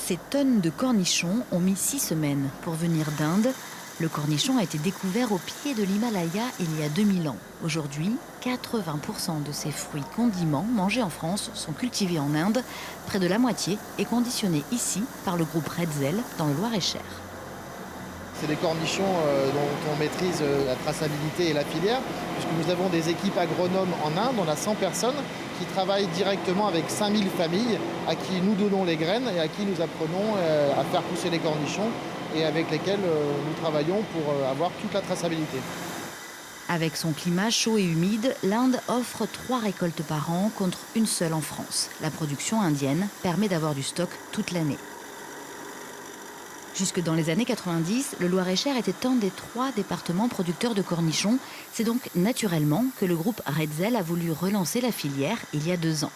Ces tonnes de cornichons ont mis 6 semaines pour venir d'Inde. Le cornichon a été découvert au pied de l'Himalaya il y a 2000 ans. Aujourd'hui, 80% de ces fruits condiments mangés en France sont cultivés en Inde. Près de la moitié est conditionnée ici par le groupe Redzel dans le Loir-et-Cher. C'est des cornichons dont on maîtrise la traçabilité et la filière, puisque nous avons des équipes agronomes en Inde. On a 100 personnes qui travaillent directement avec 5000 familles à qui nous donnons les graines et à qui nous apprenons à faire pousser les cornichons et avec lesquels nous travaillons pour avoir toute la traçabilité. Avec son climat chaud et humide, l'Inde offre 3 récoltes par an contre une seule en France. La production indienne permet d'avoir du stock toute l'année. Jusque dans les années 90, le Loir-et-Cher était un des 3 départements producteurs de cornichons. C'est donc naturellement que le groupe Redzel a voulu relancer la filière il y a 2 ans.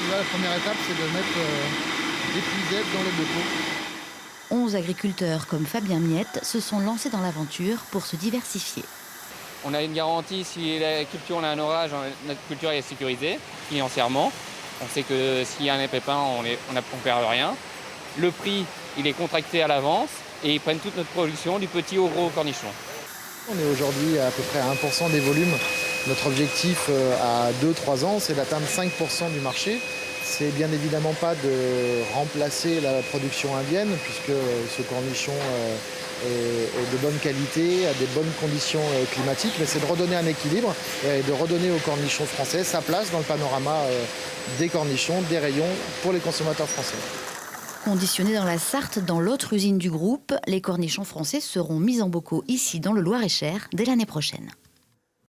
Là, la première étape, c'est de mettre des puisettes dans les bocaux. 11 agriculteurs comme Fabien Miette se sont lancés dans l'aventure pour se diversifier. On a une garantie, si la culture a un orage, notre culture est sécurisée financièrement. On sait que s'il y a un pépin, on ne perd rien. Le prix, il est contracté à l'avance et ils prennent toute notre production du petit au gros cornichon. On est aujourd'hui à peu près à 1% des volumes. Notre objectif à 2-3 ans, c'est d'atteindre 5% du marché. C'est bien évidemment pas de remplacer la production indienne, puisque ce cornichon est de bonne qualité, a des bonnes conditions climatiques, mais c'est de redonner un équilibre et de redonner au cornichon français sa place dans le panorama des cornichons, des rayons pour les consommateurs français. Conditionnés dans la Sarthe, dans l'autre usine du groupe, les cornichons français seront mis en bocaux ici dans le Loir-et-Cher dès l'année prochaine.